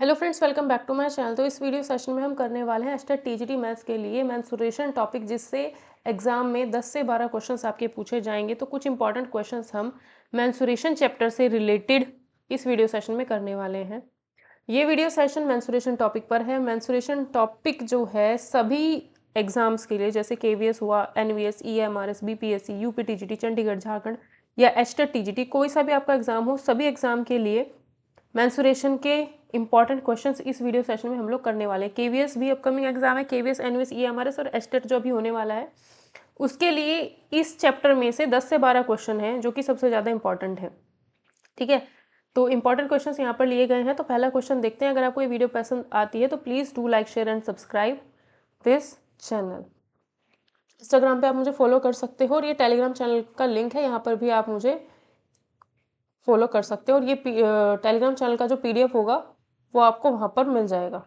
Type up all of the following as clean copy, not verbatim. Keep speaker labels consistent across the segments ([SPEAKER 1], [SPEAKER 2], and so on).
[SPEAKER 1] Hello friends, welcome back to my channel. तो इस video session में हम करने वाले हैं एस्टेट टीजीटी मैथ्स के लिए मेंसुरेशन टॉपिक, जिससे एग्जाम में 10 से 12 क्वेश्चंस आपके पूछे जाएंगे। तो कुछ इंपॉर्टेंट क्वेश्चंस हम मेंसुरेशन चैप्टर से रिलेटेड इस वीडियो सेशन में करने वाले हैं। ये वीडियो सेशन मेंसुरेशन टॉपिक पर है। मेंसुरेशन टॉपिक जो है सभी एग्जाम्स के लिए, जैसे केवीएस हुआ, NVS, EMRS, BPSC, UP TGT, Chandigarh, Jharkhand या एस्टेट टीजीटी, कोई सा भी आपका एग्जाम हो, सभी एग्जाम के लिए मेंसुरेशन के इंपॉर्टेंट क्वेश्चंस इस वीडियो सेशन में हम लोग करने वाले हैं। केवीएस भी अपकमिंग एग्जाम है, केवीएस, एनवीएस, ईएमआरएस और एस्टेट जो भी होने वाला है, उसके लिए इस चैप्टर में से 10 से 12 क्वेश्चन हैं जो कि सबसे ज़्यादा इंपॉर्टेंट है। ठीक है, तो इंपॉर्टेंट क्वेश्चंस यहाँ पर लिए गए हैं। तो पहला क्वेश्चन देखते हैं। अगर आपको ये वीडियो पसंद आती है तो please do like, share and subscribe this channel. Instagram पे आप मुझे फॉलो कर सकते हो और ये टेलीग्राम चैनल का लिंक है, यहाँ पर भी आप मुझे फॉलो कर सकते हो। और ये टेलीग्राम चैनल का जो पीडीएफ होगा वो आपको वहाँ पर मिल जाएगा।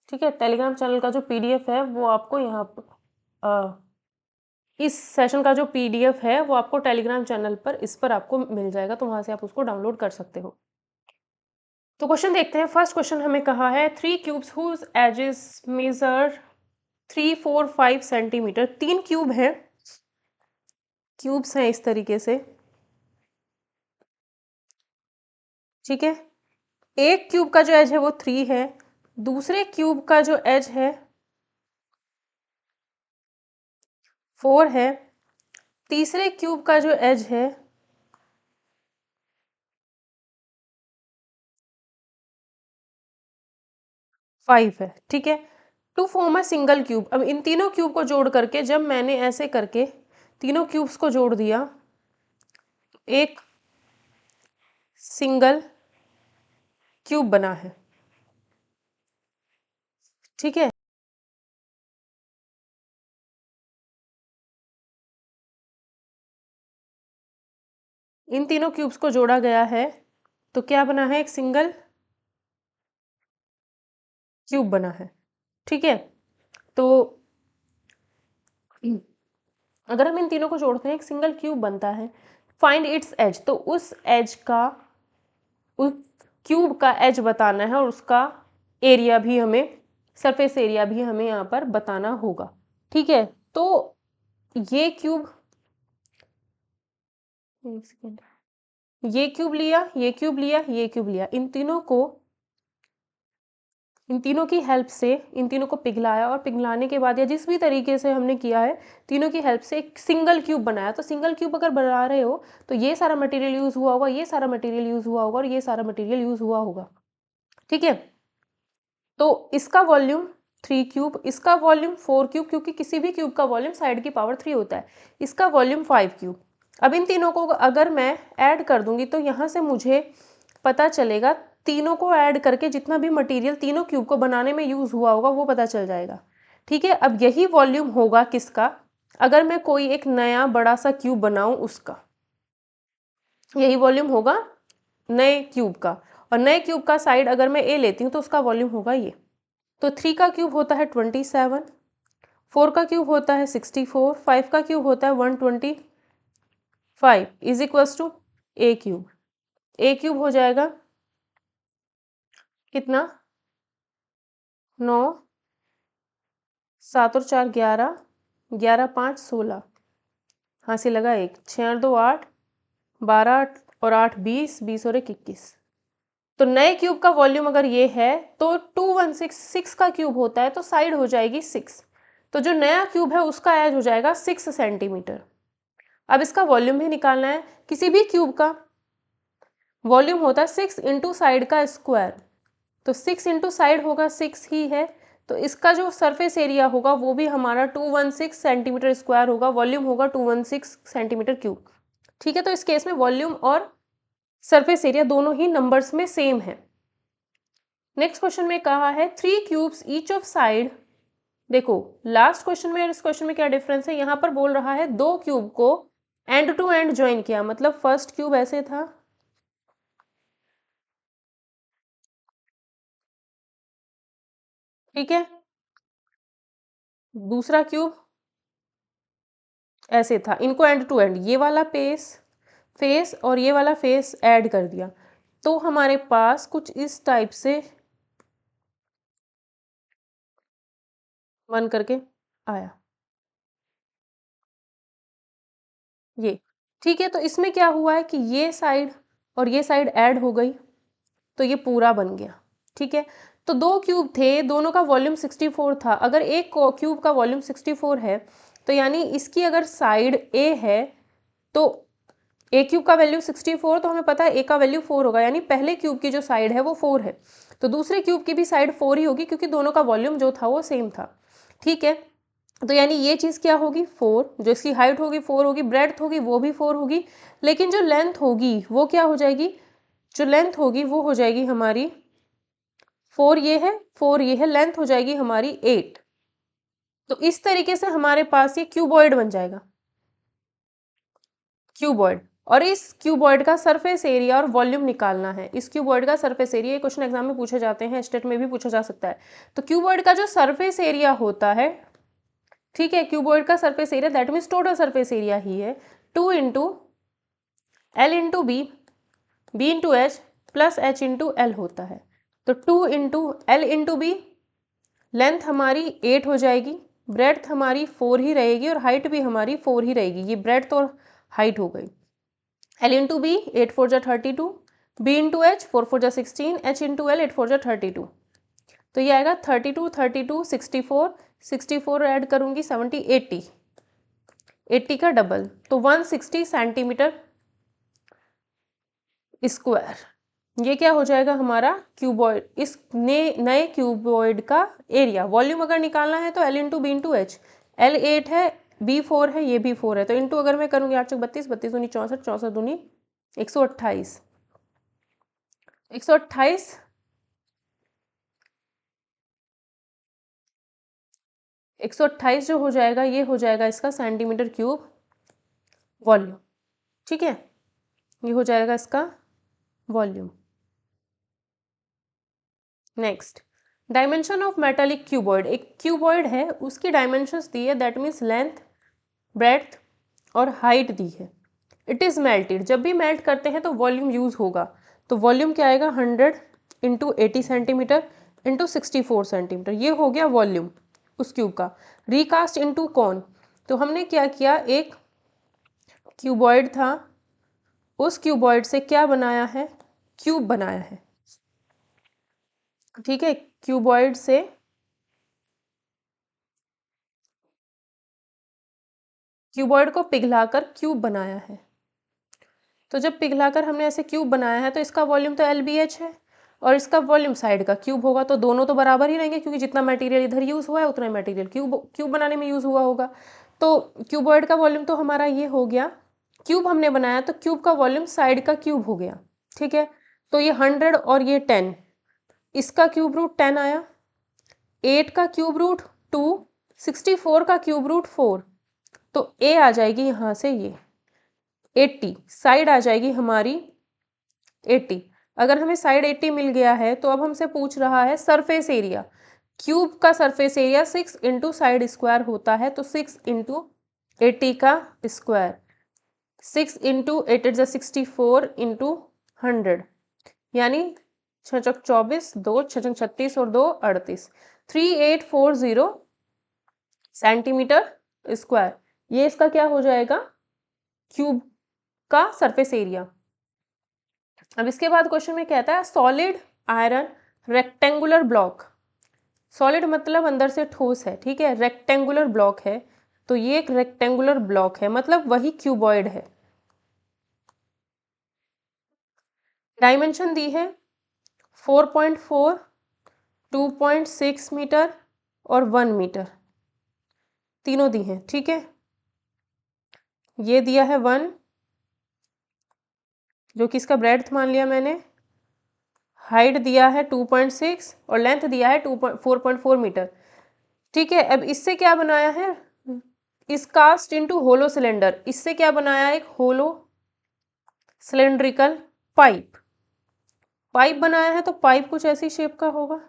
[SPEAKER 1] ठीक है, टेलीग्राम चैनल का जो पीडीएफ है वो आपको यहाँ पर इस सेशन का जो पीडीएफ है वो आपको टेलीग्राम चैनल पर इस पर आपको मिल जाएगा, तो वहाँ से आप उसको डाउनलोड कर सकते हो। तो क्वेश्चन देखते हैं। फर्स्ट क्वेश्चन हमें कहा है 3 cubes whose edges measure 345 centimetre. 3 cube हैं, क्यूब्स हैं इस तरीके से। ठीक है, एक क्यूब का जो एज है वो 3 है, दूसरे क्यूब का जो एज है 4 है, तीसरे क्यूब का जो एज है 5 है। ठीक है, to form a single cube. अब इन तीनों क्यूब को जोड़ करके, जब मैंने ऐसे करके तीनों क्यूब्स को जोड़ दिया, एक सिंगल क्यूब बना है। ठीक है, इन तीनों क्यूब्स को जोड़ा गया है तो क्या बना है? एक सिंगल क्यूब बना है। ठीक है, तो अगर हम इन तीनों को जोड़ते हैं एक सिंगल क्यूब बनता है। फाइंड इट्स एज, तो उस एज का, उस क्यूब का एज बताना है और उसका एरिया भी हमें, सरफेस एरिया भी हमें यहाँ पर बताना होगा। ठीक है, तो ये क्यूब, एक सेकेंड, ये क्यूब लिया, ये क्यूब लिया, ये क्यूब लिया, इन तीनों को, इन तीनों की हेल्प से इन तीनों को पिघलाया और पिघलाने के बाद या जिस भी तरीके से हमने किया है, तीनों की हेल्प से एक सिंगल क्यूब बनाया। तो सिंगल क्यूब अगर बना रहे हो तो ये सारा मटेरियल यूज हुआ होगा, ये सारा मटेरियल यूज हुआ होगा और ये सारा मटेरियल यूज हुआ होगा। ठीक है, तो इसका वॉल्यूम 3 क्यूब, इसका वॉल्यूम 4 क्यूब, क्योंकि किसी भी क्यूब का वॉल्यूम साइड की पावर 3 होता है, इसका वॉल्यूम 5 क्यूब। अब इन तीनों को अगर मैं ऐड कर दूंगी तो यहाँ से मुझे पता चलेगा, तीनों को ऐड करके जितना भी मटेरियल तीनों क्यूब को बनाने में यूज हुआ होगा वो पता चल जाएगा। ठीक है, अब यही वॉल्यूम होगा किसका? अगर मैं कोई एक नया बड़ा सा क्यूब बनाऊं उसका, यही वॉल्यूम होगा नए क्यूब का। और नए क्यूब का साइड अगर मैं ए लेती हूँ तो उसका वॉल्यूम होगा ये। तो 3 का क्यूब होता है 27, 4 का क्यूब होता है 64, 5 का क्यूब होता है 125 is equals to A cube. A cube हो जाएगा कितना? 9, 7 और 4 11, 11 5 16, हाँ से लगा एक, 6 और 2 8, 12 और 8 20, 20 और 1 21। तो नए क्यूब का वॉल्यूम अगर ये है तो 216 का क्यूब होता है तो साइड हो जाएगी 6। तो जो नया क्यूब है उसका एज हो जाएगा 6 सेंटीमीटर। अब इसका वॉल्यूम भी निकालना है। किसी भी क्यूब का वॉल्यूम होता है 6 इंटू साइड का स्क्वायर, तो 6 इंटू साइड होगा 6 ही है, तो इसका जो सरफेस एरिया होगा वो भी हमारा 216 सेंटीमीटर स्क्वायर होगा, वॉल्यूम होगा 216 सेंटीमीटर क्यूब। ठीक है, तो इस केस में वॉल्यूम और सरफेस एरिया दोनों ही नंबर्स में सेम है। नेक्स्ट क्वेश्चन में कहा है 3 क्यूब्स ईच ऑफ साइड। देखो लास्ट क्वेश्चन में और इस क्वेश्चन में क्या डिफरेंस है, यहाँ पर बोल रहा है दो क्यूब को एंड टू एंड ज्वाइन किया, मतलब फर्स्ट क्यूब ऐसे था, ठीक है, दूसरा क्यूब ऐसे था, इनको एंड टू एंड ये वाला फेस और ये वाला फेस ऐड कर दिया, तो हमारे पास कुछ इस टाइप से बन करके आया ये। ठीक है, तो इसमें क्या हुआ है कि ये साइड और ये साइड ऐड हो गई, तो ये पूरा बन गया। ठीक है, तो दो क्यूब थे, दोनों का वॉल्यूम 64 था। अगर एक क्यूब का वॉल्यूम 64 है तो यानी इसकी अगर साइड ए है तो ए क्यूब का वैल्यू 64, तो हमें पता है ए का वैल्यू 4 होगा, यानी पहले क्यूब की जो साइड है वो 4 है, तो दूसरे क्यूब की भी साइड 4 ही होगी क्योंकि दोनों का वॉल्यूम जो था वो सेम था। ठीक है, तो यानी ये चीज़ क्या होगी 4, जो इसकी हाइट होगी 4 होगी, ब्रेड्थ होगी वो भी 4 होगी, लेकिन जो लेंथ होगी वो क्या हो जाएगी, जो लेंथ होगी वो हो जाएगी हमारी 4 ये है, 4 ये है, लेंथ हो जाएगी हमारी 8। तो इस तरीके से हमारे पास ये क्यूबॉइड बन जाएगा, क्यूबॉइड। और इस क्यूबॉइड का सरफेस एरिया और वॉल्यूम निकालना है। इस क्यूबॉइड का सरफेस एरिया, ये क्वेश्चन एग्जाम में पूछे जाते हैं, स्टेट में भी पूछा जा सकता है। तो क्यूबॉइड का जो सरफेस एरिया होता है, ठीक है, क्यूबॉइड का surface area that means total surface area ही है 2 into L into B into H plus H into L होता है। तो 2 into L into B, length हमारी 8 हो जाएगी, ब्रेड्थ हमारी 4 ही रहेगी और हाइट भी हमारी 4 ही रहेगी। ये ब्रेड्थ और हाइट हो गई। एल इंटू बी 8 4 जा 32, बी इंटू एच 4 4 जा 16, एच इंटू एल 8 4 जा 32। तो ये आएगा 32 32 64, 64 ऐड करूंगी 70 80, 80 का डबल तो 160 सेंटीमीटर स्क्वायर। ये क्या हो जाएगा हमारा क्यूबॉइड, इस नए क्यूबॉइड का एरिया। वॉल्यूम अगर निकालना है तो L into B into H, L 8 है, बी 4 है, ये भी 4 है, तो इंटू अगर मैं करूँगी 8 32 32 दूनी 64, 64 दूनी 128, 128 128 जो हो जाएगा ये हो जाएगा इसका सेंटीमीटर क्यूब वॉल्यूम। ठीक है, ये हो जाएगा इसका volume. Next, dimension of metallic cuboid. एक क्यूबॉइड है, उसकी डायमेंशंस दी है, दैट मीन्स लेंथ, ब्रेड्थ और हाइट दी है। इट इज़ मेल्टेड, जब भी मेल्ट करते हैं तो वॉल्यूम यूज़ होगा, तो वॉल्यूम क्या आएगा 100 इंटू 80 सेंटीमीटर इंटू 64 सेंटीमीटर, ये हो गया वॉल्यूम उस क्यूब का। रिकास्ट इंटू कौन, तो हमने क्या किया, एक क्यूबॉइड था, उस क्यूबॉइड से क्या बनाया है, क्यूब बनाया है। ठीक है, क्यूबॉइड से क्यूबॉइड को पिघलाकर क्यूब बनाया है। तो जब पिघलाकर हमने ऐसे क्यूब बनाया है तो इसका वॉल्यूम तो LBH है और इसका वॉल्यूम साइड का क्यूब होगा, तो दोनों तो बराबर ही रहेंगे क्योंकि जितना मटेरियल इधर यूज़ हुआ है उतना ही मटेरियल क्यूब बनाने में यूज़ हुआ होगा। तो क्यूबॉइड का वॉल्यूम तो हमारा ये हो गया, क्यूब हमने बनाया तो क्यूब का वॉल्यूम साइड का क्यूब हो गया। ठीक है, तो ये 100 और ये 10, इसका क्यूब रूट 10 आया, 8 का क्यूब रूट 2, 64 का क्यूब रूट 4, तो ए आ जाएगी यहाँ से ये 80, साइड आ जाएगी हमारी 80। अगर हमें साइड 80 मिल गया है तो अब हमसे पूछ रहा है सरफेस एरिया। क्यूब का surface area 6 into side square होता है, तो 6 इंटू 80 का स्क्वायर, 6 इंटू 8 इज 64 इंटू 100, यानी 6 चौक 24, 2 6 चौक 36 और 2 38, 3840 सेंटीमीटर स्क्वायर। ये इसका क्या हो जाएगा, क्यूब का सरफेस एरिया। अब इसके बाद क्वेश्चन में कहता है solid iron rectangular block. Solid मतलब अंदर से ठोस है, ठीक है, रेक्टेंगुलर ब्लॉक है, तो ये एक रेक्टेंगुलर ब्लॉक है मतलब वही क्यूबॉइड है। डायमेंशन दी है 4.4, 2.6 मीटर और 1 मीटर, तीनों दी हैं। ठीक है, ये दिया है 1 जो कि इसका ब्रेड्थ मान लिया मैंने, हाइट दिया है 2.6 और लेंथ दिया है 4.4 मीटर। ठीक है, अब इससे क्या बनाया है, इस कास्ट इनटू होलो सिलेंडर, इससे क्या बनाया है, एक होलो सिलेंड्रिकल पाइप, पाइप बनाया है, तो पाइप कुछ ऐसी शेप का होगा,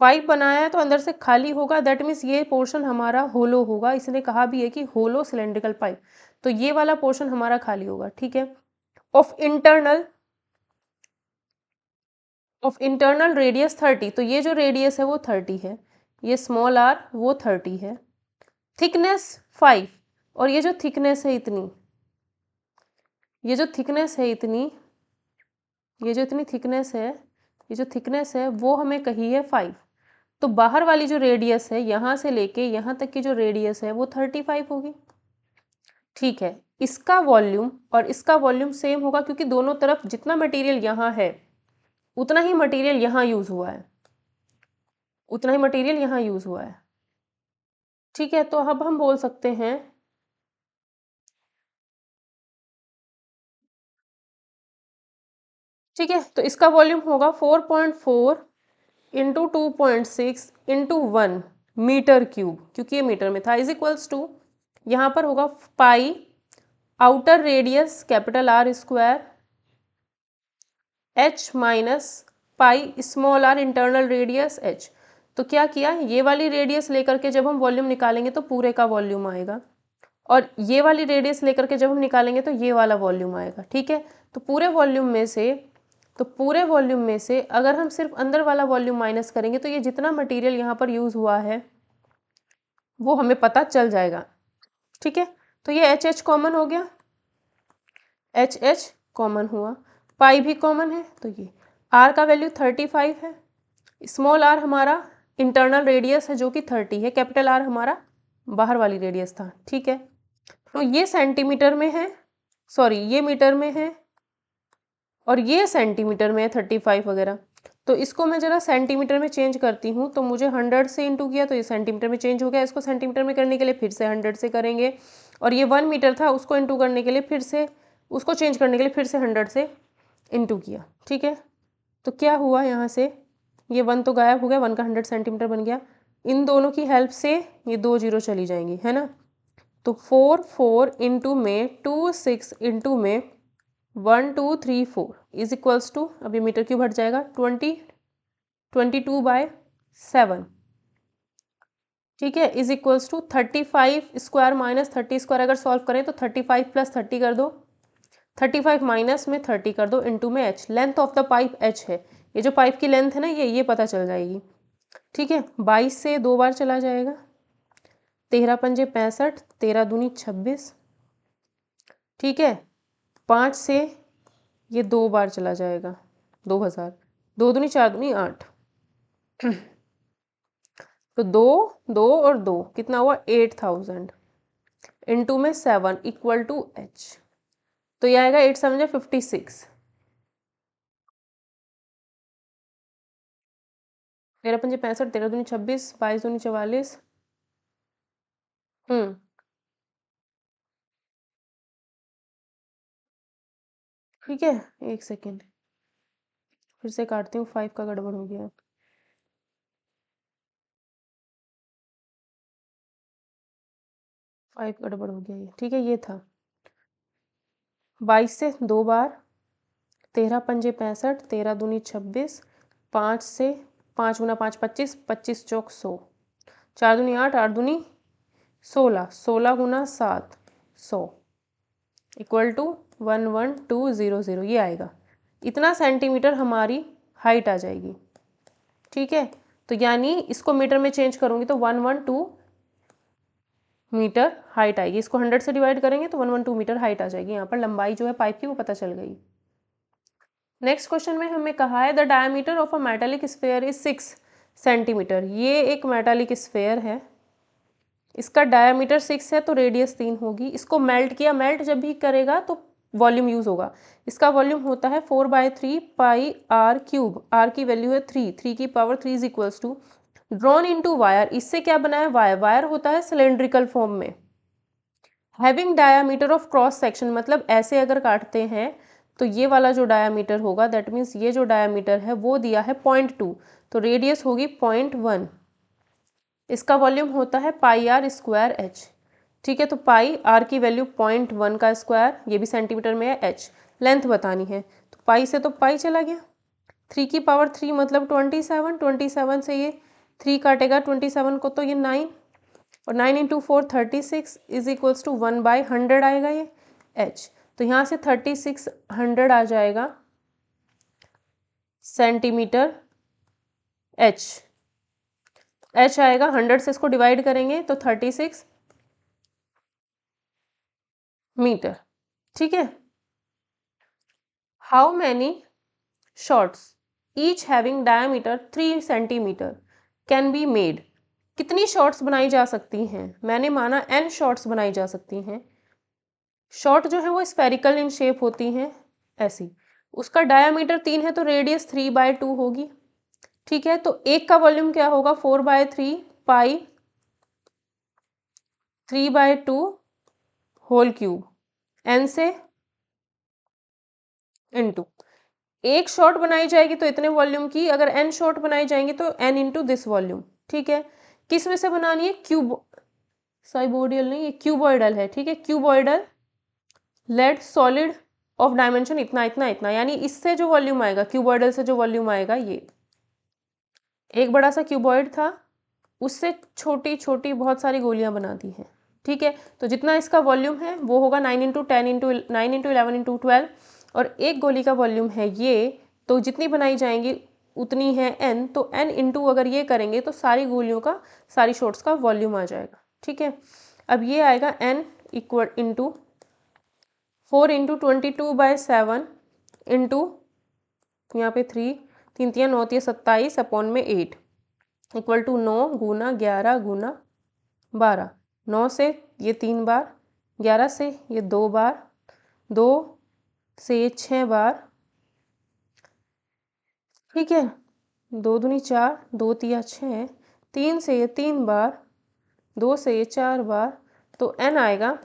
[SPEAKER 1] पाइप बनाया है तो अंदर से खाली होगा, दैट मीन्स ये पोर्शन हमारा होलो होगा। इसने कहा भी है कि होलो सिलेंड्रिकल पाइप, तो ये वाला पोर्शन हमारा खाली होगा। ठीक है, of internal of internal radius 30, तो ये जो रेडियस है वो 30 है, ये स्मॉल आर वो 30 है, थिकनेस 5, और ये जो थिकनेस है इतनी, ये जो थिकनेस है इतनी, ये जो इतनी थिकनेस है, ये जो थिकनेस है वो हमें कही है 5। तो बाहर वाली जो रेडियस है यहाँ से लेके यहाँ तक की जो रेडियस है वो 35 होगी। ठीक है, इसका वॉल्यूम और इसका वॉल्यूम सेम होगा क्योंकि दोनों तरफ जितना मटेरियल यहाँ है उतना ही मटेरियल यहाँ यूज हुआ है, उतना ही मटेरियल यहाँ यूज हुआ है। ठीक है, तो अब हम बोल सकते हैं ठीक है, तो इसका वॉल्यूम होगा 4.4 इंटू 2.6 इंटू 1 मीटर क्यूब, क्योंकि ये मीटर में था, इज इक्वल्स टू यहाँ पर होगा pi outer radius capital R square h minus pi small r internal radius h। तो क्या किया, ये वाली रेडियस लेकर के जब हम वॉल्यूम निकालेंगे तो पूरे का वॉल्यूम आएगा, और ये वाली रेडियस लेकर के जब हम निकालेंगे तो ये वाला वॉल्यूम आएगा। ठीक है, तो पूरे वॉल्यूम में से अगर हम सिर्फ अंदर वाला वॉल्यूम माइनस करेंगे तो ये जितना मटेरियल यहाँ पर यूज हुआ है वो हमें पता चल जाएगा। ठीक है, तो ये एच एच कॉमन हो गया, एच एच कॉमन हुआ, पाई भी कॉमन है, तो ये आर का वैल्यू 35 है, स्मॉल आर हमारा इंटरनल रेडियस है जो कि 30 है, कैपिटल आर हमारा बाहर वाली रेडियस था। ठीक है, तो ये सेंटीमीटर में है, सॉरी ये मीटर में है, और ये सेंटीमीटर में है 35 वगैरह। तो इसको मैं जरा सेंटीमीटर में चेंज करती हूँ, तो मुझे 100 से इंटू किया तो ये सेंटीमीटर में चेंज हो गया, इसको सेंटीमीटर में करने के लिए फिर से 100 से करेंगे, और ये 1 मीटर था उसको इंटू करने के लिए फिर से, उसको चेंज करने के लिए फिर से 100 से इंटू किया। ठीक है, तो क्या हुआ, यहाँ से ये 1 तो गायब हो गया, 1 का 100 सेंटीमीटर बन गया, इन दोनों की हेल्प से ये 2 जीरो चली जाएंगी, है ना। तो 4 इंटू में 2 6 इंटू में 1 2 3 4 इज इक्वल्स टू, अब ये मीटर क्यूब हट जाएगा, 22/7। ठीक है, is equals to 35 square minus 30 square, अगर सॉल्व करें तो 35 प्लस 30 कर दो, 35 माइनस में 30 कर दो, इंटू में h, length of the pipe h है, ये जो पाइप की लेंथ है ना ये पता चल जाएगी। ठीक है, 22 से 2 बार चला जाएगा, 13 पंजे 65, 13 दूनी 26। ठीक है, 5 से ये 2 बार चला जाएगा, 2000, 2 दूनी 4 दूनी 8, तो 2 2 और 2 कितना हुआ 8000, इंटू में 7 इक्वल टू h, तो ये आएगा 8 7 56, 13 पंजे 65, 13 दूनी 26, 22 दूनी 44। ठीक है, एक सेकेंड फिर से काटती हूँ, 5 का गड़बड़ हो गया, 5 गड़बड़ हो गया ये। ठीक है, ये था 22 से 2 बार, 13 पंजे 65, 13 दूनी 26, 5 से 5 गुना 5 25, 25 चौक 100, 4 दूनी 8, 8 दूनी 16, 16 गुना 7 100 इक्वल टू 11200, ये आएगा, इतना सेंटीमीटर हमारी हाइट आ जाएगी। ठीक है, तो यानी इसको मीटर में चेंज करूँगी तो 112 मीटर हाइट आएगी, इसको 100 से डिवाइड करेंगे तो 112 मीटर हाइट आ जाएगी, यहाँ पर लंबाई जो है पाइप की वो पता चल गई। नेक्स्ट क्वेश्चन में हमें कहा है the diameter of a metallic sphere is 6 centimetre, ये एक मेटालिक स्फेयर है, इसका डायमीटर 6 है तो रेडियस 3 होगी, इसको मेल्ट किया, मेल्ट जब भी करेगा तो वॉल्यूम यूज होगा, इसका वॉल्यूम होता है 4/3 पाई आर क्यूब, आर की वैल्यू है 3, 3 की power 3 is equals to drawn into wire, इससे क्या बना है वायर, वायर होता है सिलेंड्रिकल फॉर्म में, having diameter of cross section, मतलब ऐसे अगर काटते हैं तो ये वाला जो डायामीटर होगा दैट मीन्स ये जो डायामीटर है वो दिया है 0.2, तो रेडियस होगी 0.1, इसका वॉल्यूम होता है पाई आर स्क्वायर एच। ठीक है, तो पाई आर की वैल्यू 0.1 का स्क्वायर, ये भी सेंटीमीटर में है, एच लेंथ बतानी है, तो पाई से तो पाई चला गया, 3 की पावर 3 मतलब 27, 27 से ये 3 काटेगा 27 को तो ये 9, और 9 इंटू 4 36 इज इक्वल्स टू 1/100 आएगा ये h, तो यहाँ से 3600 आ जाएगा सेंटीमीटर एच। एच आएगा 100 से इसको डिवाइड करेंगे तो 36 मीटर। ठीक है। How many shorts each having diameter 3 centimetre can be made. कितनी शॉर्ट्स बनाई जा सकती हैं? मैंने माना n शॉर्ट्स बनाई जा सकती हैं। शॉर्ट जो है वो स्फेरिकल इन शेप होती हैं ऐसी। उसका डायामीटर 3 है तो रेडियस 3/2 होगी। ठीक है, तो एक का वॉल्यूम क्या होगा? 4/3 पाई 3/2 होल क्यूब n से इनटू। एक शॉर्ट बनाई जाएगी तो इतने वॉल्यूम की, अगर n शॉर्ट बनाई जाएंगी तो n इंटू दिस वॉल्यूम। ठीक है, किस में से बनानी है? क्यूब साइबोडियल नहीं, ये क्यूबॉइडल है। ठीक है, cuboidal lead solid of dimension इतना इतना इतना, यानी इससे जो वॉल्यूम आएगा, क्यूबॉइडल से जो वॉल्यूम आएगा, ये एक बड़ा सा क्यूबॉइड था, उससे छोटी छोटी बहुत सारी गोलियां बना दी हैं। ठीक है, तो जितना इसका वॉल्यूम है वो होगा 9 इंटू 10 इंटू 9 इंटू 11 इंटू 12, और एक गोली का वॉल्यूम है ये, तो जितनी बनाई जाएंगी उतनी है n, तो n इंटू अगर ये करेंगे तो सारी गोलियों का, सारी शॉट्स का वॉल्यूम आ जाएगा। ठीक है, अब ये आएगा n equal into 4 into 22/7 into यहाँ पे 3, 3 3 9 27 अपॉन में 8 इक्वल टू 9 गुना 11 गुना 12। 9 से ये 3 बार, 11 से ये 2 बार, 2 से ये 6 बार। ठीक है, 2 दूनी 4, 2 तिया 6, 3 से ये 3 बार, 2 से ये 4 बार, तो n आएगा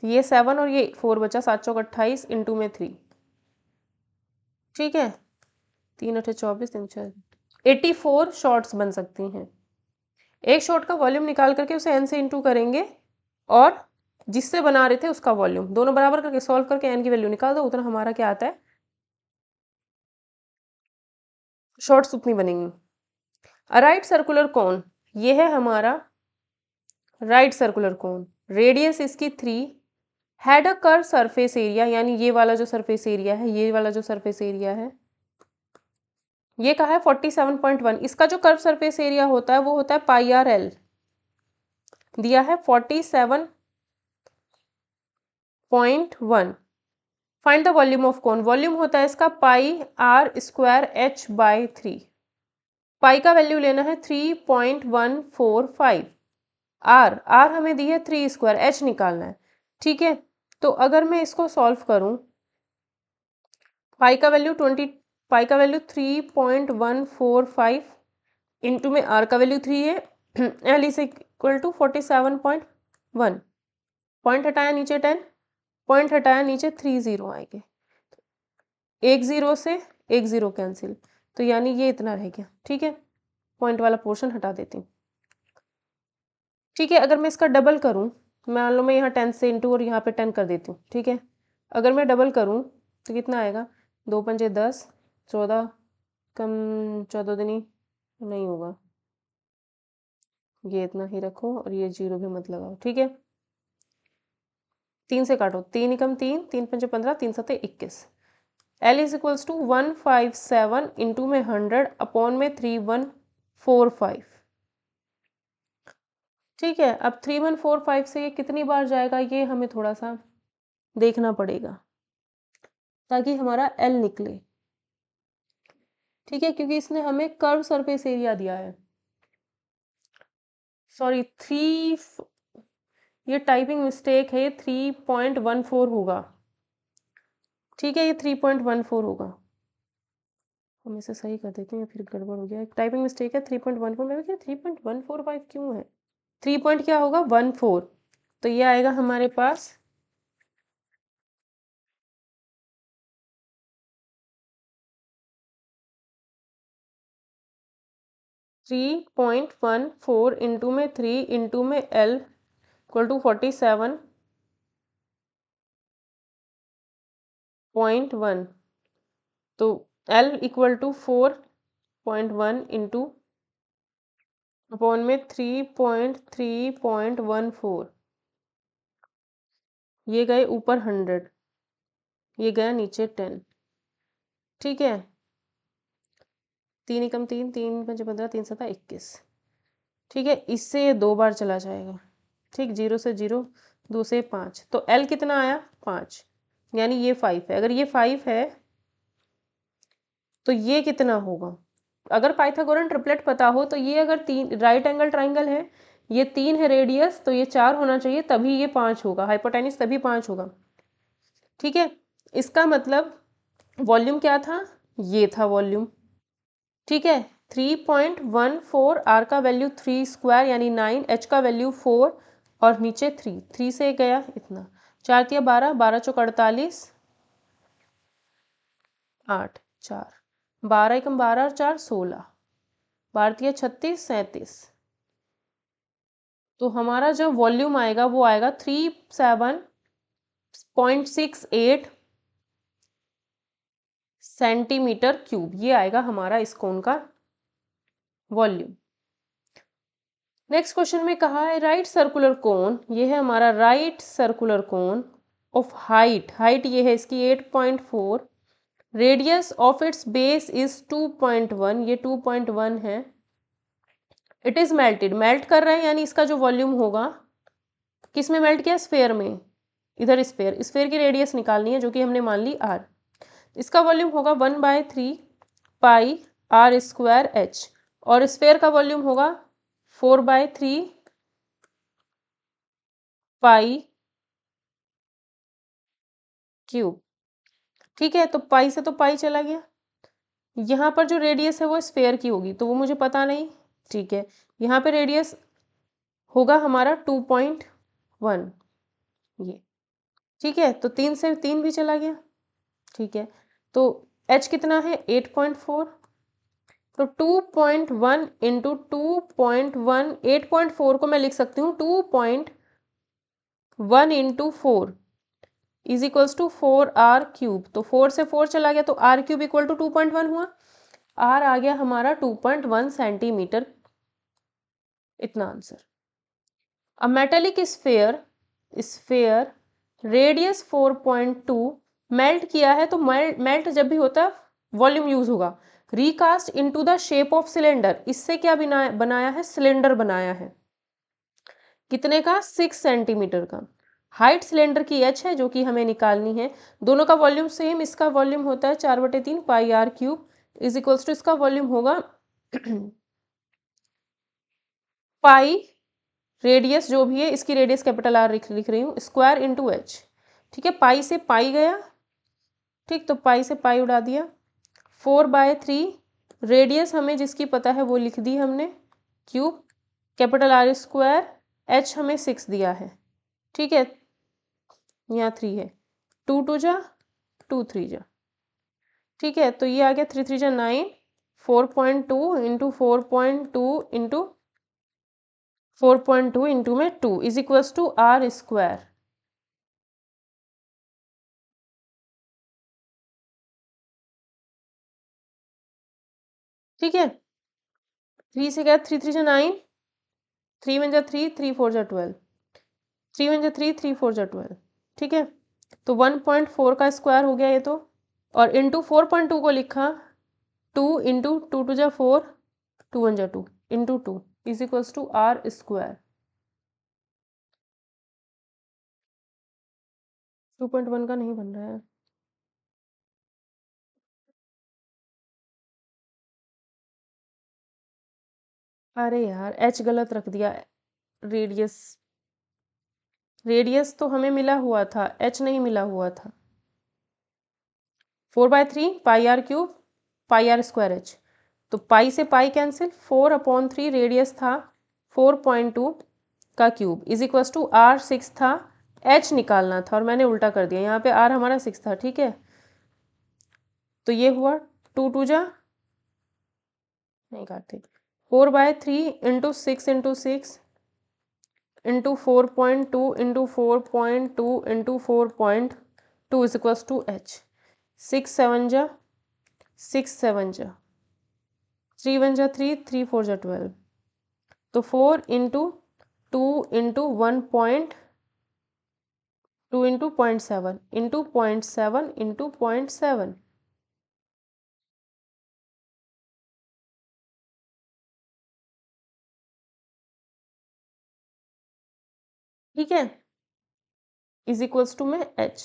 [SPEAKER 1] ये 7 और ये 4 बचा, 7 चौक 28 इंटू में 3। ठीक है, 3 8 24 3 6 84 शॉर्ट्स बन सकती हैं। एक शॉर्ट का वॉल्यूम निकाल करके उसे n से इंटू करेंगे और जिससे बना रहे थे उसका वॉल्यूम, दोनों बराबर करके सॉल्व करके n की वैल्यू निकाल दो, उतना हमारा क्या आता है? शॉर्ट्स उतनी बनेंगी। राइट सर्कुलर कोन, ये है हमारा राइट सर्कुलर कोन, रेडियस इसकी 3, had a curve surface area, यानी ये वाला जो सरफेस एरिया है, ये वाला जो सरफेस एरिया है, ये कहा है 47.1। इसका जो कर्व सरफेस एरिया होता है वो होता है पाई आर एल, दिया है 47.1। Find the volume of cone, volume होता है इसका पाई आर स्क्वायर h/3। पाई का वैल्यू लेना है 3.145। आर हमें दी है 3 स्क्वायर, एच निकालना है। ठीक है, तो अगर मैं इसको सॉल्व करूं, पाई का वैल्यू 3.145 इंटू में आर का वैल्यू 3 है, L is equal to 47.1। Point हटाया नीचे 10, पॉइंट हटाया नीचे 3 0 आएंगे, एक 0 से एक 0 कैंसिल, तो यानी ये इतना रह गया। ठीक है, पॉइंट वाला पोर्शन हटा देती हूँ। ठीक है, अगर मैं इसका डबल करूँ, मान लो मैं यहाँ 10 से इंटू और यहाँ पे 10 कर देती हूँ। ठीक है, अगर मैं डबल करूँ तो कितना आएगा? 2 पंजे 10, 14 कम 14 दूनी नहीं होगा, ये इतना ही रखो और ये 0 भी मत लगाओ। ठीक है, 3 से काटो, 3 एकम 3, 3 पंजे 15, 3 सत्ते 21। L is equals to 157 into में 100 अपॉन में 3145। ठीक है, अब 3145 से ये कितनी बार जाएगा ये हमें थोड़ा सा देखना पड़ेगा ताकि हमारा L निकले। ठीक है, क्योंकि इसने हमें कर्व सरफेस एरिया दिया है। सॉरी, ये टाइपिंग मिस्टेक है, 3.14 होगा। ठीक है, ये 3.14 होगा, हम इसे सही कर देते हैं, फिर गड़बड़ हो गया, टाइपिंग मिस्टेक है 3.14। मैं क्या 3.145 क्यों है? 3 पॉइंट क्या होगा? 14, तो ये आएगा हमारे पास 3.14 इंटू में 3 इंटू में L इक्वल टू 47.1, तो L equal to 4.1 into upon में 3.3.14, ये गए ऊपर 100, ये गया नीचे 10। ठीक है, 3 एकम 3, 3 पंजे 15, 3 सता 21। ठीक है, इससे ये 2 बार चला जाएगा। ठीक, 0 से 0, 2 से 5, तो L कितना आया 5, यानी ये 5 है। अगर ये 5 है तो ये कितना होगा? अगर पाइथागोरन ट्रिपलेट पता हो तो ये अगर 3 राइट एंगल ट्राइंगल है, ये 3 है रेडियस, तो ये 4 होना चाहिए, तभी ये 5 होगा, हाइपोटेन्यूज तभी 5 होगा। ठीक है, इसका मतलब वॉल्यूम क्या था? ये था वॉल्यूम। ठीक है, 3.14, आर का वैल्यू 3 स्क्वायर यानी 9, एच का वैल्यू 4 और नीचे 3 से गया इतना, 4 तिया 12, 12 चौक 48, 8, 4, 12 एकम 12 और 4 16, 12 तिया 36, 37। तो हमारा जो वॉल्यूम आएगा वो आएगा 37.68 सेंटीमीटर क्यूब, ये आएगा हमारा इस कोन का वॉल्यूम। नेक्स्ट क्वेश्चन में कहा है राइट सर्कुलर कोन, ये है हमारा right circular cone of height ये है इसकी 8.4, radius of its base is 2.1, ये 2.1 है। इट इज मेल्टेड, मेल्ट कर रहा है यानी इसका जो वॉल्यूम होगा, किस में मेल्ट किया? स्फेयर में। इधर स्फेयर की रेडियस निकालनी है जो कि हमने मान ली r। इसका वॉल्यूम होगा 1/3 पाई आर स्क्वायर एच, और स्फेयर का वॉल्यूम होगा 4/3 पाई क्यूब। ठीक है, तो पाई से तो पाई चला गया, यहाँ पर जो रेडियस है वो स्फेयर की होगी तो वो मुझे पता नहीं। ठीक है, यहाँ पे रेडियस होगा हमारा 2.1, ये। ठीक है, तो 3 से 3 भी चला गया। ठीक है, तो h कितना है? 8.4, तो 2.1 इंटू 2.1, 8.4 को मैं लिख सकती हूँ 2.1 into 4 is equals to 4r cube, तो 4 से 4 चला गया तो r क्यूब इक्वल टू 2.1 हुआ, r आ गया हमारा 2.1 सेंटीमीटर, इतना answer. A metallic sphere radius 4.2 melt किया है, तो मेल्ट जब भी होता है वॉल्यूम यूज होगा। Recast into the shape of cylinder, इससे क्या बनाया है? सिलेंडर बनाया है। कितने का? 6 सेंटीमीटर का। हाइट सिलेंडर की h है जो कि हमें निकालनी है। दोनों का वॉल्यूम सेम, इसका वॉल्यूम होता है 4/3 pi R cube is equals to, इसका वॉल्यूम होगा पाई, रेडियस जो भी है इसकी रेडियस कैपिटल आर लिख रही हूँ, स्क्वायर इंटू एच। ठीक है, पाई से पाई गया, ठीक, तो पाई से पाई उड़ा दिया, 4/3, रेडियस हमें जिसकी पता है वो लिख दी हमने, cube, capital R square, H हमें 6 दिया है। ठीक है, यहाँ 3 है, 2 2 जा 2 3 जा। ठीक है, तो ये आ गया 3 3 जा 9, 4.2 इंटू 4.2 इंटू 4.2 इंटू में 2 is equals to r square. ठीक है, 3 से गया 3 3 जा 9, 3 1 जा 3, 3 4 जा 12, 3 1 जा 3, 3 4 जा 12। ठीक है, तो 1.4 का स्क्वायर हो गया ये तो, और इंटू 4.2 को लिखा 2 इंटू 2 2 जा 4, 2 1 जा 2 into 2 is equals to r square. 2.1 का नहीं बन रहा है। अरे यार, एच गलत रख दिया, रेडियस रेडियस तो हमें मिला हुआ था, एच नहीं मिला हुआ था। 4/3 pi R cube pi R square H, तो पाई से पाई कैंसिल, 4/3 रेडियस था 4.2 का cube is equals to r 6 था, एच निकालना था और मैंने उल्टा कर दिया, यहाँ पे आर हमारा 6 था। ठीक है, तो ये हुआ 2 2 जा नहीं काटते, 4/3 into 6 into 6 into 4.2 into 4.2 into 4.2 is equals to h, 6 7 जा 6 7 जा 3 1 जा 3, 3 4 जा 12, तो 4 into 2 into 1.2 into 0.7 into 0.7 into 0.7, ठीक है, इज इक्वल्स टू में एच।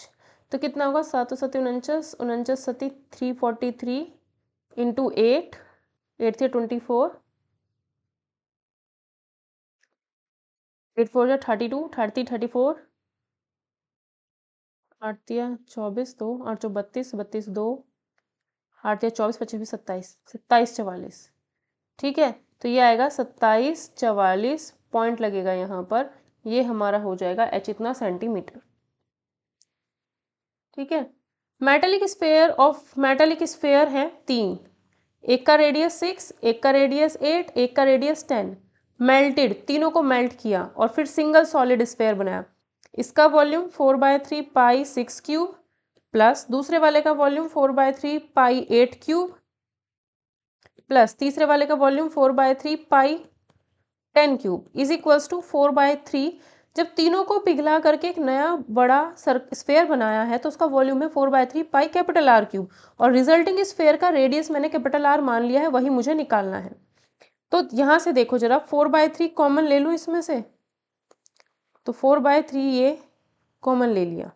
[SPEAKER 1] तो कितना होगा, 7 7 49, 49 सती 343 इंटू 8, 8 से 24, 8 4 जा 32, 30 34, 8 दिया 24, 2 8 चौ 32, 32 2, 8 दिया 24, 25 27, 27 44। ठीक है, तो ये आएगा 27 44 पॉइंट लगेगा यहाँ पर, ये हमारा हो जाएगा एच इतना सेंटीमीटर। ठीक है, मेटेलिक स्फेयर है 3, एक का रेडियस 6, एक का रेडियस 8, एक का रेडियस 10। मेल्टेड, तीनों को मेल्ट किया और फिर सिंगल सॉलिड स्फेयर बनाया। इसका वॉल्यूम 4/3 पाई 6 क्यूब प्लस दूसरे वाले का वॉल्यूम 4/3 पाई 8 क्यूब प्लस तीसरे वाले का volume 4/3 pi 10 cube is equals to 4/3। जब तीनों को पिघला करके एक नया बड़ा स्फेयर बनाया है तो उसका वॉल्यूम है 4/3 पाई कैपिटल आर क्यूब, और रिजल्टिंग स्फेयर का रेडियस मैंने कैपिटल आर मान लिया है, वही मुझे निकालना है। तो यहाँ से देखो जरा, 4/3 कॉमन ले लूँ इसमें से, तो 4/3 ये कॉमन ले लिया,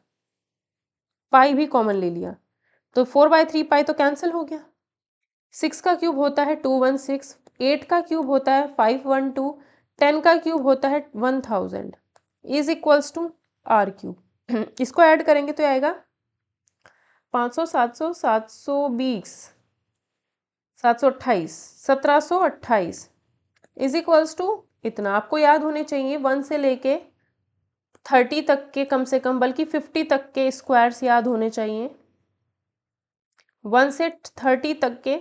[SPEAKER 1] पाई भी कॉमन ले लिया, तो 4/3 पाई तो कैंसिल हो गया। 6 का क्यूब होता है 216, 8 का क्यूब होता है 512, 10 का क्यूब होता है 1000 is equals to r cube. इसको ऐड करेंगे तो आएगा 500 700 720 728 1728 इज इक्वल्स टू इतना। आपको याद होने चाहिए 1 से लेके 30 तक के, कम से कम बल्कि 50 तक के स्क्वायर्स याद होने चाहिए, 1 से 30 तक के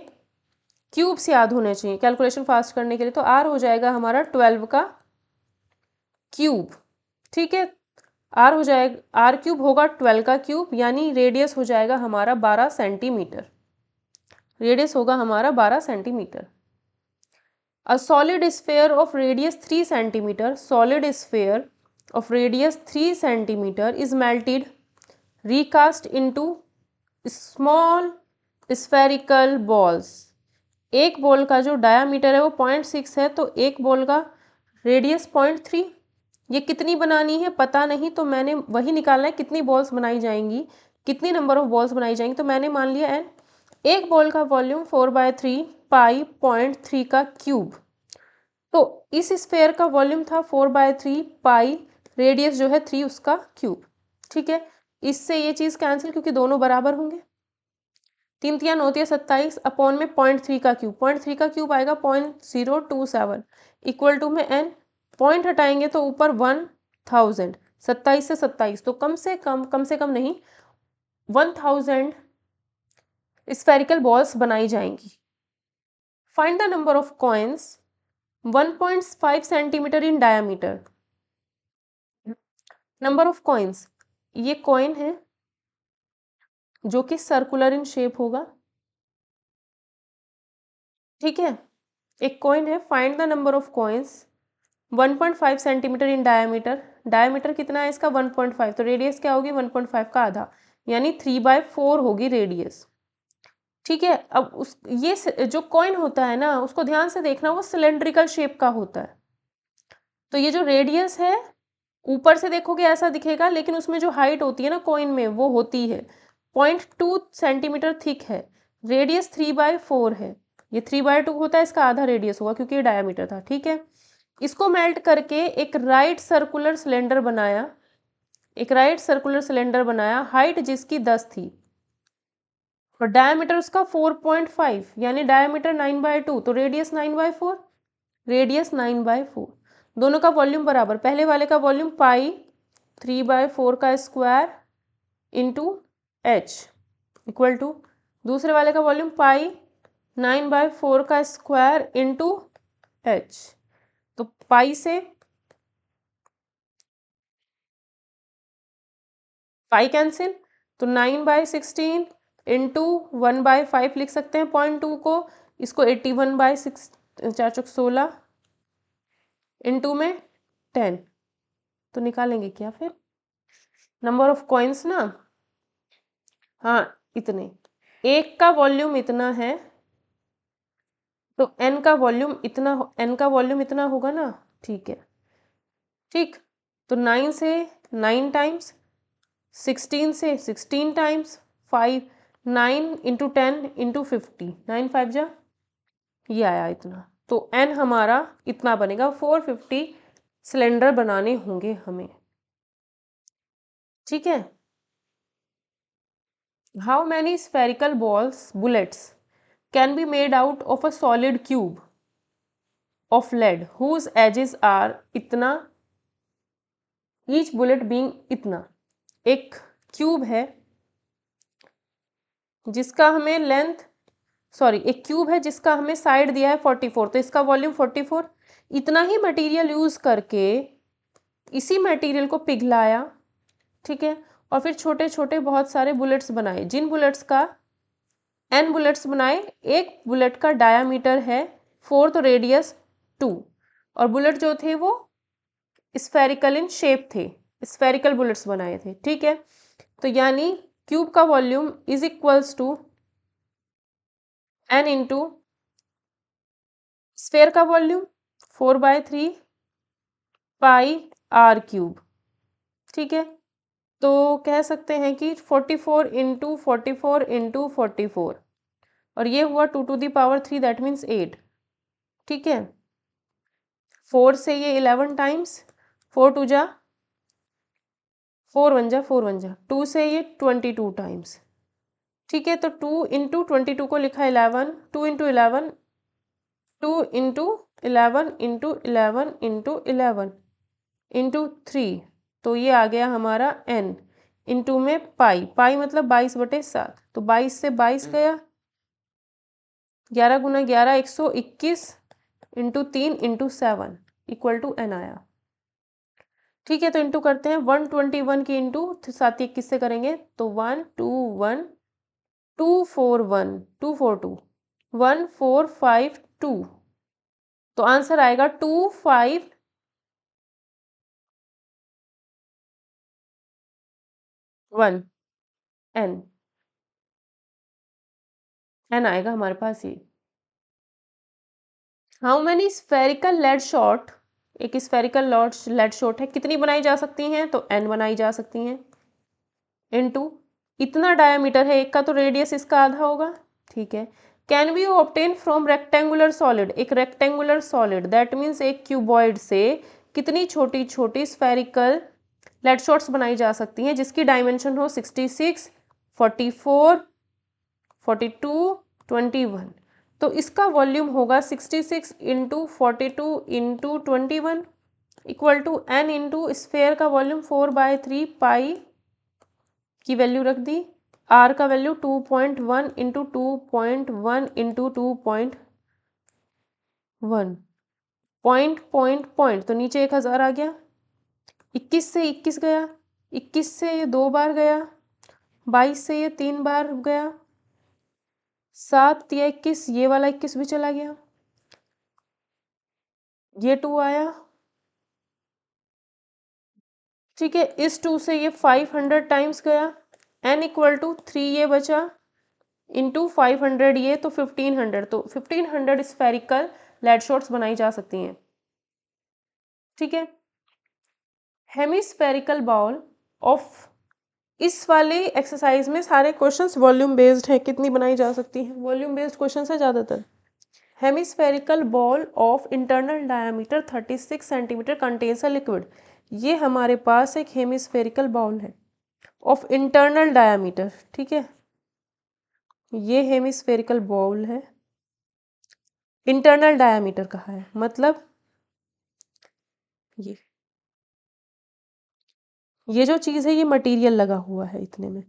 [SPEAKER 1] क्यूब्स याद होने चाहिए कैलकुलेशन फास्ट करने के लिए। तो आर हो जाएगा हमारा 12 का क्यूब। ठीक है, आर हो जाएगा, आर क्यूब होगा 12 का क्यूब, यानी रेडियस हो जाएगा हमारा 12 सेंटीमीटर। रेडियस होगा हमारा 12 centimetre. A solid sphere of radius 3 centimetre, solid sphere of radius 3 centimetre is melted recast into small spherical balls. एक बॉल का जो डायामीटर है वो 0.6 है, तो एक बॉल का रेडियस 0.3। ये कितनी बनानी है पता नहीं, तो मैंने वही निकालना है कितनी बॉल्स बनाई जाएंगी, कितनी नंबर ऑफ बॉल्स बनाई जाएंगी, तो मैंने मान लिया n। एक बॉल का वॉल्यूम 4/3 पाई 0.3 का क्यूब, तो इस स्फेयर का वॉल्यूम था 4/3 पाई, रेडियस जो है 3 उसका क्यूब। ठीक है, इससे ये चीज़ कैंसिल क्योंकि दोनों बराबर होंगे। 3 3 9 27 अपॉन में 0.3 का क्यूब, 0.3 का क्यूब आएगा 0.027 इक्वल टू में n, पॉइंट हटाएंगे तो ऊपर 1000, 27 से 27 तो कम से कम नहीं 1000 स्फेरिकल बॉल्स बनाई जाएंगी। Find the number of coins 1.5 centimetre in diameter. Number of coins, ये कॉइन है जो कि सर्कुलर इन शेप होगा। ठीक है, एक कॉइन है, find the number of coins 1.5 centimetre in diameter. Diameter कितना है इसका 1.5, तो रेडियस क्या होगी 1.5 का आधा, यानी 3/4 होगी रेडियस। ठीक है, अब उस ये जो कॉइन होता है ना उसको ध्यान से देखना, वो सिलेंड्रिकल शेप का होता है। तो ये जो रेडियस है ऊपर से देखोगे ऐसा दिखेगा, लेकिन उसमें जो हाइट होती है ना कॉइन में वो होती है 0.2 सेंटीमीटर थिक है, रेडियस 3/4 है। ये 3/2 होता है, इसका आधा रेडियस होगा क्योंकि ये डायमीटर था। ठीक है, इसको मेल्ट करके एक राइट सर्कुलर सिलेंडर बनाया, एक राइट सर्कुलर सिलेंडर बनाया, हाइट जिसकी 10 थी और डायमीटर उसका 4.5, यानी डायमीटर 9/2, तो रेडियस 9/4, रेडियस 9/4। दोनों का वॉल्यूम बराबर, पहले वाले का वॉल्यूम पाई 3/4 का square into h equal to दूसरे वाले का वॉल्यूम पाई 9/4 का स्क्वायर इंटू एच। तो पाई से पाई कैंसिल, तो 9/16 इंटू 1/5 लिख सकते हैं 0.2 को, इसको 81/6 4 चौक 16 इंटू में 10, तो निकालेंगे क्या फिर नंबर ऑफ कॉइन्स ना। हाँ, इतने, एक का वॉल्यूम इतना है तो n का वॉल्यूम इतना, n का वॉल्यूम इतना होगा ना। ठीक है, ठीक, तो 9 से 9 टाइम्स, 16 से 16 टाइम्स, 5 9 इंटू 10 इंटू 50, 9 5 जा, ये आया इतना। तो n हमारा इतना बनेगा, 450 सिलेंडर बनाने होंगे हमें। ठीक है। How many spherical bullets can be made out of a solid cube of lead whose edges are इतना, ईच बुलेट बीइंग इतना। एक क्यूब है जिसका हमें एक क्यूब है जिसका हमें साइड दिया है 44, तो इसका वॉल्यूम 44। इतना ही मटेरियल यूज करके इसी मटेरियल को पिघलाया, ठीक है, और फिर छोटे छोटे बहुत सारे बुलेट्स बनाए, जिन बुलेट्स का n बुलेट्स बनाए। एक बुलेट का डायामीटर है 4 तो रेडियस 2, और बुलेट जो थे वो स्फेरिकल इन शेप थे, स्फेरिकल बुलेट्स बनाए थे। ठीक है, तो यानी क्यूब का volume is equals to n into sphere का वॉल्यूम 4/3 पाई r क्यूब। ठीक है, तो कह सकते हैं कि 44 इंटू 44 इंटू 44, और ये हुआ 2 to the power 3, that means 8। ठीक है, 4 से ये 11 टाइम्स, 4 टू जा 4 1 जा 4 1 जा, 2 से ये 22 टाइम्स। ठीक है, तो 2 इंटू 22 को लिखा 11, 2 into 11, 2 into 11 into 11 into 11 into 3, तो ये आ गया हमारा n इंटू में पाई मतलब 22/7, तो 22 से 22 गया, 11 गुना 11 121 into 3 into 7 equal to n आया। ठीक है, तो इंटू करते हैं 121 की इंटू 7 21 से करेंगे तो 1 2 1 2 4 1 2 4 2 1 4 5 2, तो आंसर आएगा 2 5 1 n आएगा हमारे पास ये। How many spherical lead shot, एक स्फेरिकल लेड शॉट है, कितनी बनाई जा सकती हैं, तो n बनाई जा सकती हैं, इनटू इतना डायामीटर है एक का, तो रेडियस इसका आधा होगा। ठीक है, can we obtain from rectangular solid, एक रेक्टेंगुलर सॉलिड दैट मीन्स एक क्यूबॉइड से कितनी छोटी छोटी स्फेरिकल लेड शॉट्स बनाई जा सकती हैं जिसकी डायमेंशन हो 66 44 42 21, तो इसका वॉल्यूम होगा 66 into 42 into 21 equal to n into sphere का वॉल्यूम 4/3 पाई की वैल्यू रख दी, r का वैल्यू 2.1 इंटू 2.1 इंटू 2.1, पॉइंट तो नीचे 1000 आ गया, 21 से 21 गया, 21 से ये 2 बार गया, 22 से ये 3 बार गया, 7 या 21, ये वाला 21 भी चला गया, ये 2 आया। ठीक है, इस 2 से ये 500 टाइम्स गया, n इक्वल टू 3 ये बचा इंटू 500 ये, तो 1500, तो 1500 स्फेरिकल लेड शॉट्स बनाई जा सकती हैं। ठीक है, हेमिस्फेरिकल बॉल ऑफ, इस वाले एक्सरसाइज में सारे क्वेश्चंस वॉल्यूम बेस्ड हैं, कितनी बनाई जा सकती हैं, वॉल्यूम बेस्ड क्वेश्चन है ज़्यादातर। Hemispherical ball of internal diameter 36 centimetre contains a liquid, ये हमारे पास एक हेमिस्फेरिकल बॉल है ऑफ इंटरनल डायमीटर। ठीक है, ये हेमिस्फेरिकल बॉल है, इंटरनल डायमीटर कहा है, मतलब ये जो चीज़ है ये मटेरियल लगा हुआ है इतने में।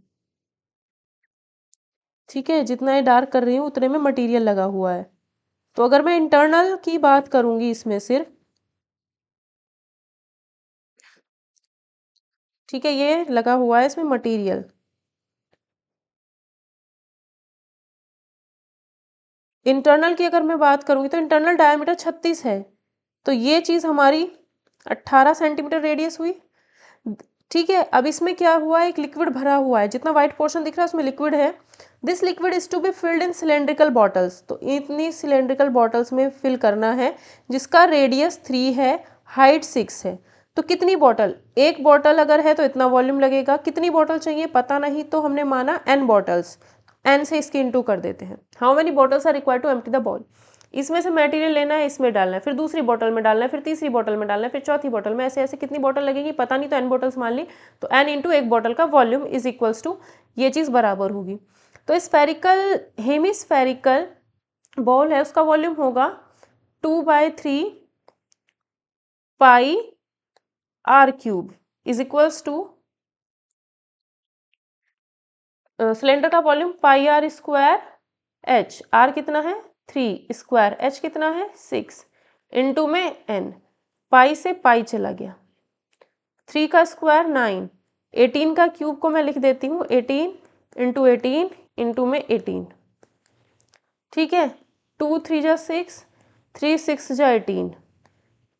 [SPEAKER 1] ठीक है, जितना ये डार्क कर रही हूँ उतने में मटेरियल लगा हुआ है, तो अगर मैं इंटरनल की बात करूंगी इसमें सिर्फ, ठीक है, ये लगा हुआ है इसमें मटेरियल। इंटरनल की अगर मैं बात करूंगी तो इंटरनल डायमीटर 36 है, तो ये चीज़ हमारी 18 सेंटीमीटर रेडियस हुई। ठीक है, अब इसमें क्या हुआ, एक लिक्विड भरा हुआ है, जितना व्हाइट पोर्शन दिख रहा है उसमें लिक्विड है। This liquid is to be filled in cylindrical bottles, तो इतनी सिलेंड्रिकल बॉटल्स में फिल करना है जिसका रेडियस 3 है, हाइट 6 है। तो कितनी बॉटल, एक बॉटल अगर है तो इतना वॉल्यूम लगेगा, कितनी बॉटल चाहिए पता नहीं तो हमने माना n बॉटल्स, n से इसकी इंटू कर देते हैं। How many bottles are required to empty the ball, इसमें से मटेरियल लेना है, इसमें डालना है, फिर दूसरी बॉटल में डालना है, फिर तीसरी बॉटल में डालना है, फिर चौथी बॉटल में, ऐसे ऐसे कितनी बॉटल लगेगी पता नहीं, तो n बॉटल्स मान ली, तो n इंटू एक बॉटल का वॉल्यूम इज इक्वल्स टू ये चीज़ बराबर होगी। तो स्फेरिकल हेमिस्फेरिकल बॉल है उसका वॉल्यूम होगा 2/3 pi R cube is equals to cylinder का volume pi R square H, R कितना है 3 स्क्वायर, एच कितना है 6 इंटू में एन, पाई से पाई चला गया, 3 का स्क्वायर 9, 18 का क्यूब को मैं लिख देती हूँ 18 इंटू 18 इंटू में 18, ठीक है, 2 3 जा 6, 3 6 जा 18,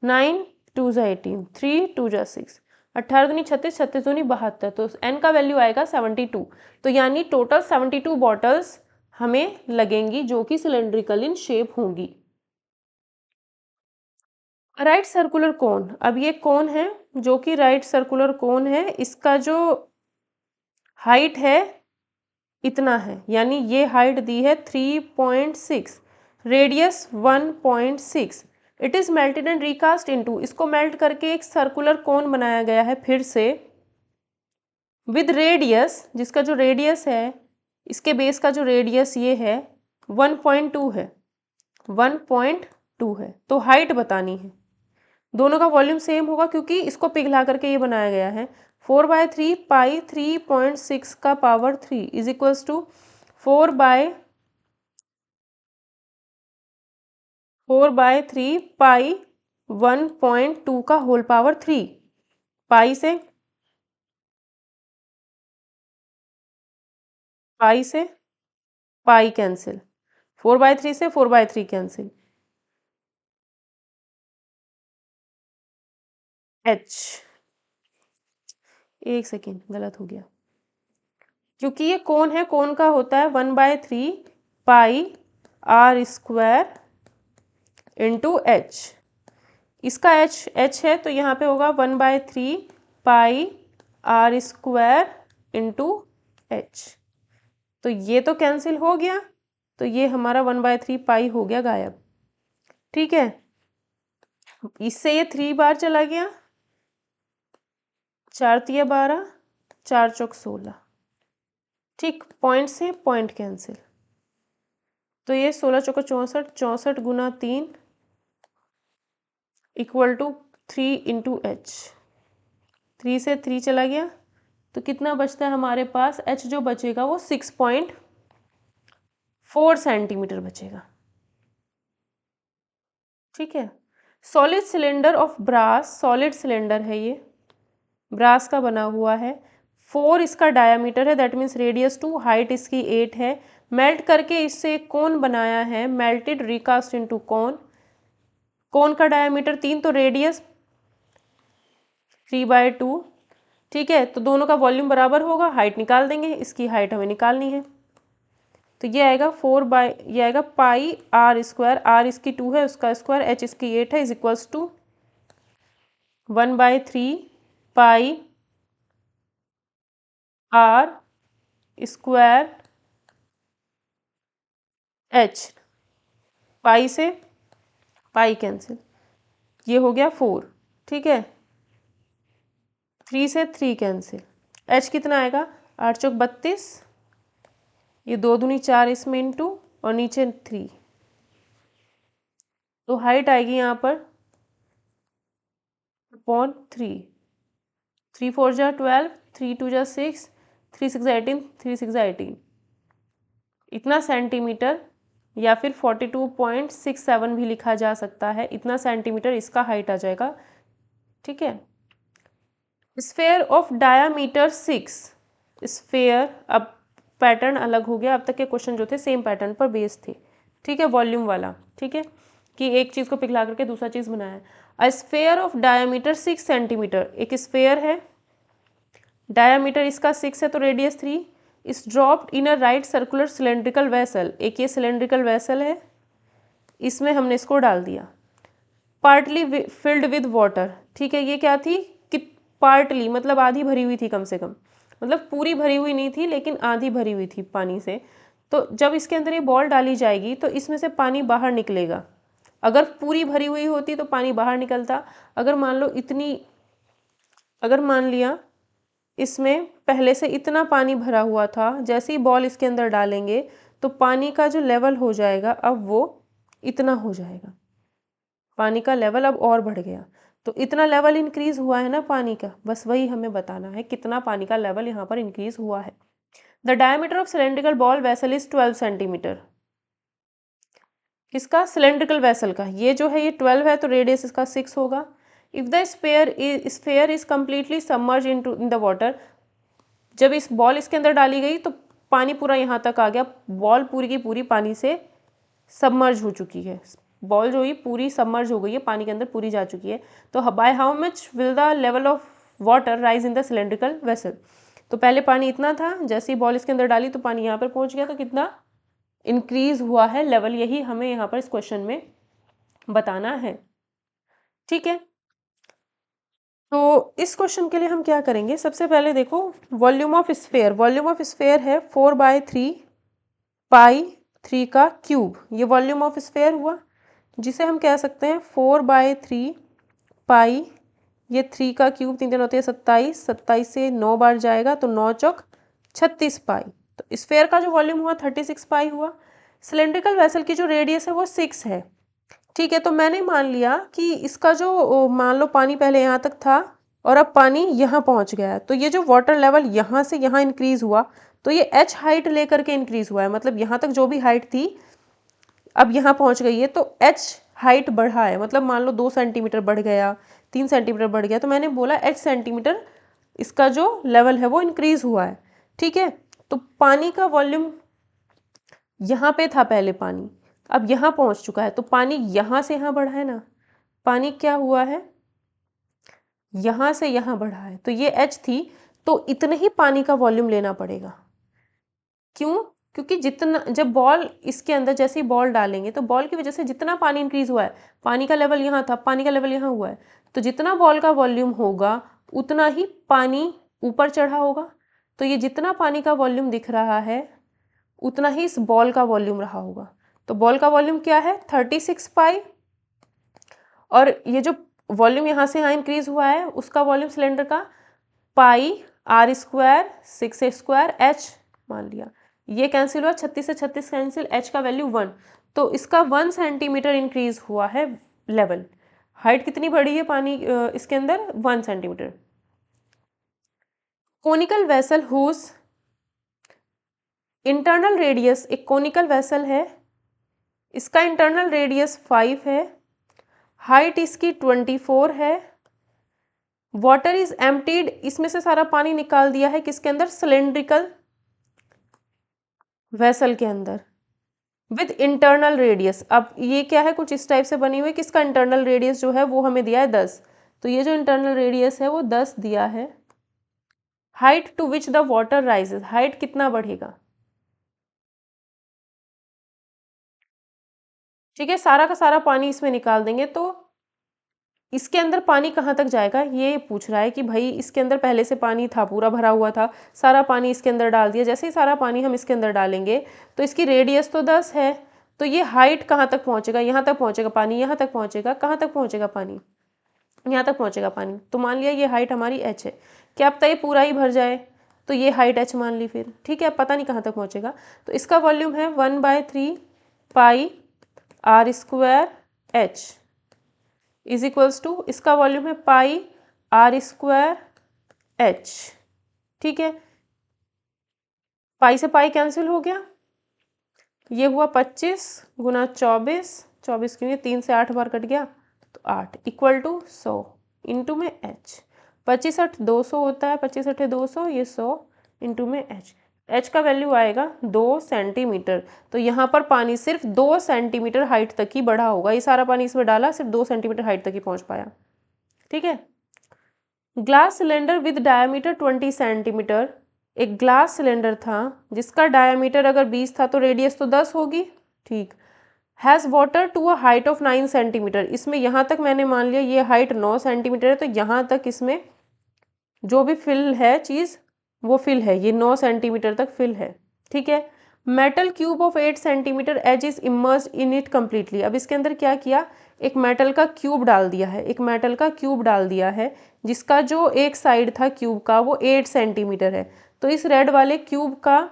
[SPEAKER 1] 9 2 जा 18, 3 2 जा 6, 18 दूनी 36, 36 दूनी 72, तो n का वैल्यू आएगा 72, तो यानी टोटल 72 बॉटल्स हमें लगेंगी जो कि सिलेंड्रिकल इन शेप होंगी। राइट सर्कुलर कोन, अब ये कोन है जो कि राइट सर्कुलर कोन है, इसका जो हाइट है इतना है, यानी ये हाइट दी है 3.6, radius 1.6, it is melted and recast into, इसको मेल्ट करके एक सर्कुलर कोन बनाया गया है फिर से, विद रेडियस, जिसका जो रेडियस है, इसके बेस का जो रेडियस ये है 1.2 है, 1.2 है, तो हाइट बतानी है। दोनों का वॉल्यूम सेम होगा क्योंकि इसको पिघला करके ये बनाया गया है। 4/3 पाई 3.6 का पावर 3 इज इक्वल्स टू 4/3 पाई 1.2 का होल पावर 3, पाई से पाई कैंसिल, 4/3 से 4/3 कैंसिल, h, एक सेकेंड गलत हो गया, क्योंकि ये कोन है, कोन का होता है 1/3 pi R square into H, इसका h है तो यहाँ पे होगा 1/3 pi R square into H, तो ये तो कैंसिल हो गया, तो ये हमारा 1/3 पाई हो गया गायब, ठीक है, इससे ये 3 बार चला गया, 4 तिया 12, 4 चौक 16, ठीक, पॉइंट से पॉइंट कैंसिल, तो ये 16 चौका 64, 64 गुना 3 इक्वल टू 3 इंटू एच, 3 से 3 चला गया, तो कितना बचता है हमारे पास, h जो बचेगा वो 6.4 सेंटीमीटर बचेगा, ठीक है। Solid cylinder of brass, solid cylinder है ये, ब्रास का बना हुआ है, 4 इसका डायामीटर है, दैट मीन्स रेडियस 2, हाइट इसकी 8 है, मेल्ट करके इससे एक कोन बनाया है, मेल्टेड रिकास्ट इनटू कोन, कोन का डायामीटर 3 तो रेडियस 3/2, ठीक है, तो दोनों का वॉल्यूम बराबर होगा, हाइट निकाल देंगे, इसकी हाइट हमें निकालनी है, तो ये आएगा ये आएगा पाई आर स्क्वायर, आर इसकी 2 है उसका स्क्वायर, एच इसकी 8 है, is equals to 1/3 pi R square H, pi से पाई कैंसिल, ये हो गया 4, ठीक है, 3 से 3 कैंसिल, एच कितना आएगा 8 चौक 32, ये 2 दूनी 4 इसमें इंटू और नीचे 3, तो हाइट आएगी यहाँ पर अपॉन 3, 3 4 जा 12, 3 2 जा 6, 3 6 जा 18, 3 6 जा 18, इतना सेंटीमीटर, या फिर 42.67 भी लिखा जा सकता है, इतना सेंटीमीटर इसका हाइट आ जाएगा, ठीक है। स्फेयर ऑफ डायामीटर 6, स्फेयर, अब पैटर्न अलग हो गया, अब तक के क्वेश्चन जो थे सेम पैटर्न पर बेस थे, ठीक है, वॉल्यूम वाला, ठीक है, कि एक चीज़ को पिघला करके दूसरा चीज़ बनाया है। अ स्फेयर ऑफ डायामीटर 6 सेंटीमीटर, एक स्फेयर है, डायामीटर इसका 6 है तो रेडियस 3, इस dropped in a right circular cylindrical vessel, एक ये सिलेंड्रिकल वेसल है, इसमें हमने इसको डाल दिया, पार्टली फिल्ड विद वाटर, ठीक है। ये क्या थी कि पार्टली मतलब आधी भरी हुई थी, कम से कम मतलब पूरी भरी हुई नहीं थी लेकिन आधी भरी हुई थी पानी से। तो जब इसके अंदर ये बॉल डाली जाएगी तो इसमें से पानी बाहर निकलेगा। अगर पूरी भरी हुई होती तो पानी बाहर निकलता। अगर मान लो अगर मान लिया इसमें पहले से इतना पानी भरा हुआ था, जैसे ही बॉल इसके अंदर डालेंगे तो पानी का जो लेवल हो जाएगा अब वो इतना हो जाएगा, पानी का लेवल अब और बढ़ गया। तो इतना लेवल इंक्रीज हुआ है ना पानी का, बस वही हमें बताना है कितना पानी का लेवल यहाँ पर इंक्रीज हुआ है। The diameter of cylindrical ball vessel is 12 centimetre. किसका? सिलेंड्रिकल वेसल का। ये जो है ये 12 है तो रेडियस इसका 6 होगा। If the sphere is completely submerge in the water, जब इस बॉल इसके अंदर डाली गई तो पानी पूरा यहाँ तक आ गया, बॉल पूरी की पूरी पानी से सबमर्ज हो चुकी है, बॉल जो ही पूरी सबमर्ज हो गई है, पानी के अंदर पूरी जा चुकी है। तो by how much will the level of water rise in the cylindrical vessel. तो पहले पानी इतना था, जैसे ही बॉल इसके अंदर डाली तो पानी यहाँ पर पहुँच गया, तो कितना इंक्रीज हुआ है लेवल, यही हमें यहाँ पर इस क्वेश्चन में बताना है, ठीक है। तो इस क्वेश्चन के लिए हम क्या करेंगे, सबसे पहले देखो volume of sphere, volume of sphere है 4/3 पाई 3 का क्यूब, ये वॉल्यूम ऑफ स्फेयर हुआ, जिसे हम कह सकते हैं 4/3 पाई, ये 3 का क्यूब 3 दिन होते हैं 27, 27 से 9 बार जाएगा तो 9 चौक 36 पाई। तो स्फेयर का जो वॉल्यूम हुआ 36 पाई हुआ। सिलेंड्रिकल वेसल की जो रेडियस है वो 6 है, ठीक है। तो मैंने मान लिया कि इसका जो मान लो पानी पहले यहाँ तक था और अब पानी यहाँ पहुँच गया है, तो ये जो वाटर लेवल यहाँ से यहाँ इंक्रीज हुआ तो ये h हाइट लेकर के इंक्रीज हुआ है, मतलब यहाँ तक जो भी हाइट थी अब यहाँ पहुँच गई है तो h हाइट बढ़ा है, मतलब मान लो 2 सेंटीमीटर बढ़ गया, 3 सेंटीमीटर बढ़ गया, तो मैंने बोला h सेंटीमीटर इसका जो लेवल है वो इंक्रीज हुआ है, ठीक है। तो पानी का वॉल्यूम यहाँ पे था पहले पानी, अब यहाँ पहुँच चुका है, तो पानी यहाँ से यहाँ बढ़ा है ना, पानी क्या हुआ है यहाँ से यहाँ बढ़ा है, तो ये h थी तो इतने ही पानी का वॉल्यूम लेना पड़ेगा। क्यों? क्योंकि जितना जब बॉल इसके अंदर जैसे ही बॉल डालेंगे तो बॉल की वजह से जितना पानी इंक्रीज हुआ है, पानी का लेवल यहाँ था, पानी का लेवल यहाँ हुआ है, तो जितना बॉल का वॉल्यूम होगा उतना ही पानी ऊपर चढ़ा होगा। तो ये जितना पानी का वॉल्यूम दिख रहा है उतना ही इस बॉल का वॉल्यूम रहा होगा। तो बॉल का वॉल्यूम क्या है 36 पाई, और ये जो वॉल्यूम यहाँ से यहाँ इंक्रीज हुआ है उसका वॉल्यूम सिलेंडर का पाई r स्क्वायर 6a² h मान लिया, ये कैंसिल हुआ, 36 से 36 कैंसिल, h का वैल्यू 1, तो इसका 1 सेंटीमीटर इंक्रीज हुआ है लेवल। हाइट कितनी बढ़ी है पानी इसके अंदर 1 centimetre. Conical vessel whose internal radius, एक कोनिकल वेसल है, इसका इंटरनल रेडियस 5 है, हाइट इसकी 24 है, वाटर इज एम्प्टीड, इसमें से सारा पानी निकाल दिया है किसके अंदर, सिलेंड्रिकल वेसल के अंदर, विद इंटरनल रेडियस। अब ये क्या है, कुछ इस टाइप से बनी हुई, किसका इंटरनल रेडियस जो है वो हमें दिया है 10, तो ये जो इंटरनल रेडियस है वो 10 दिया है। Height to which the water rises, height कितना बढ़ेगा, ठीक है, सारा का सारा पानी इसमें निकाल देंगे तो इसके अंदर पानी कहाँ तक जाएगा, ये पूछ रहा है कि भाई इसके अंदर पहले से पानी था, पूरा भरा हुआ था, सारा पानी इसके अंदर डाल दिया, जैसे ही सारा पानी हम इसके अंदर डालेंगे तो इसकी रेडियस तो 10 है, तो ये हाइट कहाँ तक पहुँचेगा, यहाँ तक पहुँचेगा पानी, यहाँ तक पहुँचेगा, कहाँ तक पहुँचेगा पानी, यहाँ तक पहुँचेगा पानी। तो मान लिया ये हाइट हमारी h है, क्या पता ये पूरा ही भर जाए, तो ये हाइट h मान ली फिर, ठीक है, पता नहीं कहाँ तक पहुँचेगा। तो इसका वॉल्यूम है 1/3 pi r square h is equals to, इसका वॉल्यूम है पाई r स्क्वायर h, ठीक है, पाई से पाई कैंसिल हो गया, ये हुआ 25 गुना 24, 24 क्यों, 3 से 8 बार कट गया तो 8 इक्वल टू 100 इंटू में h, 25 8 200 होता है, 25 8 200, ये 100 इंटू में h का वैल्यू आएगा 2 सेंटीमीटर। तो यहाँ पर पानी सिर्फ 2 सेंटीमीटर हाइट तक ही बढ़ा होगा, ये सारा पानी इसमें डाला सिर्फ 2 सेंटीमीटर हाइट तक ही पहुँच पाया, ठीक है। Glass cylinder with diameter 20 centimetre, एक ग्लास सिलेंडर था जिसका डायमीटर अगर 20 था तो रेडियस तो 10 होगी, ठीक, has water to a height of 9 centimetre. इसमें यहाँ तक मैंने मान लिया ये हाइट 9 सेंटीमीटर है, तो यहाँ तक इसमें जो भी फिल है चीज़ वो फिल है, ये 9 सेंटीमीटर तक फिल है, ठीक है। Metal cube of 8 centimetre edge is immersed in it completely. अब इसके अंदर क्या किया, एक मेटल का क्यूब डाल दिया है, एक मेटल का क्यूब डाल दिया है जिसका जो एक साइड था क्यूब का वो 8 सेंटीमीटर है। तो इस रेड वाले क्यूब का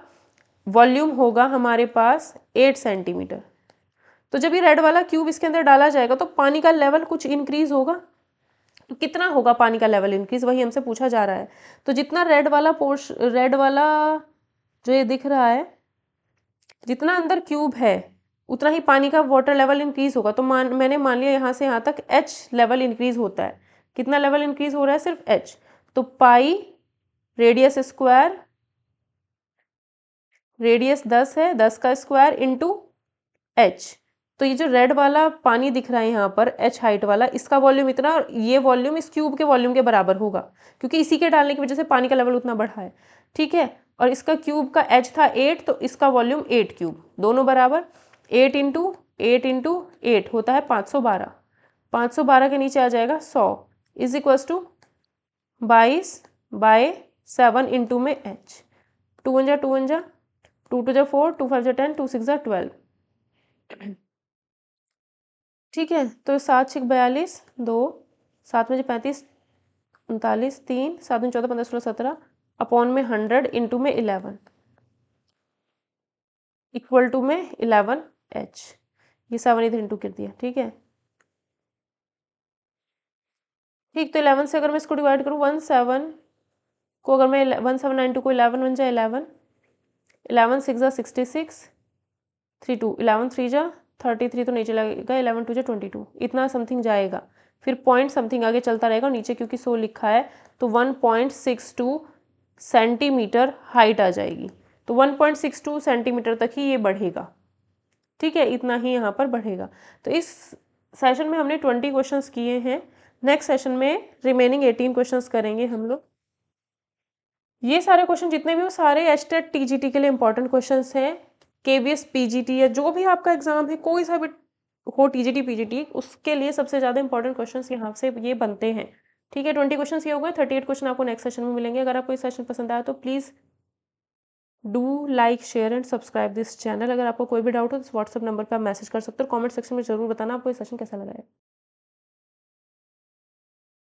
[SPEAKER 1] वॉल्यूम होगा हमारे पास 8 सेंटीमीटर। तो जब ये रेड वाला क्यूब इसके अंदर डाला जाएगा तो पानी का लेवल कुछ इंक्रीज होगा। तो कितना होगा पानी का लेवल इंक्रीज, वही हमसे पूछा जा रहा है। तो जितना रेड वाला जो ये दिख रहा है, जितना अंदर क्यूब है उतना ही पानी का वाटर लेवल इंक्रीज होगा। तो मैंने मान लिया यहाँ से यहाँ तक एच लेवल इंक्रीज होता है। कितना लेवल इंक्रीज हो रहा है, सिर्फ एच। तो पाई रेडियस स्क्वायर, रेडियस 10 है, 10 का स्क्वायर इंटू एच। तो ये जो रेड वाला पानी दिख रहा है यहाँ पर एच हाइट वाला, इसका वॉल्यूम इतना और ये वॉल्यूम इस क्यूब के वॉल्यूम के बराबर होगा, क्योंकि इसी के डालने की वजह से पानी का लेवल उतना बढ़ा है, ठीक है। और इसका क्यूब का एच था 8, तो इसका वॉल्यूम 8 क्यूब, दोनों बराबर। 8 इंटू 8 होता है 512। 512 के नीचे आ जाएगा 100 इज इक्वल्स टू 22/7 इंटू में एच। 2 1 जा 2 1 जा 2 2 जा 4, 2 5 जा 10, 2 6 जा 12, ठीक है। तो 7 6 42, 2 7 में 35 39 3 7 में 14 15 16 17 अपॉन में 100 इंटू में 11 इक्वल टू में 11 एच। ये 7 इधर इंटू कर दिया, ठीक है। ठीक, तो 11 से अगर मैं इसको डिवाइड करूँ 17 को, अगर मैं 1792 को 11 बन जाए 11, 11 6 जा 66, 3 2 11 3 जा 33, तो नीचे लगेगा 11 2 जा 22, इतना समथिंग जाएगा। फिर पॉइंट समथिंग आगे चलता रहेगा, नीचे क्योंकि 100 लिखा है तो 1.62 सेंटीमीटर हाइट आ जाएगी। तो 1.62 सेंटीमीटर तक ही ये बढ़ेगा, ठीक है, इतना ही यहाँ पर बढ़ेगा। तो इस सेशन में हमने 20 क्वेश्चंस किए हैं। नेक्स्ट सेशन में रिमेनिंग 18 क्वेश्चंस करेंगे हम लोग। ये सारे क्वेश्चन जितने भी हो सारे एचटेट टीजीटी के लिए इंपॉर्टेंट क्वेश्चंस हैं। केवीएस पीजीटी या जो भी आपका एग्जाम है, कोई सा भी हो टीजीटी पीजीटी, उसके लिए सबसे ज़्यादा इंपॉर्टेंट क्वेश्चंस यहाँ से ये बनते हैं, ठीक है। 20 क्वेश्चंस ये हो गए, 38 क्वेश्चन आपको नेक्स्ट सेशन में मिलेंगे। अगर आपको ये सेशन पसंद आया तो please do like share and subscribe this channel. अगर आपको कोई भी डाउट हो तो व्हाट्सअप नंबर पर आप मैसेज कर सकते हो। कमेंट सेक्शन में जरूर बताना आपको ये सेशन कैसा लगा है।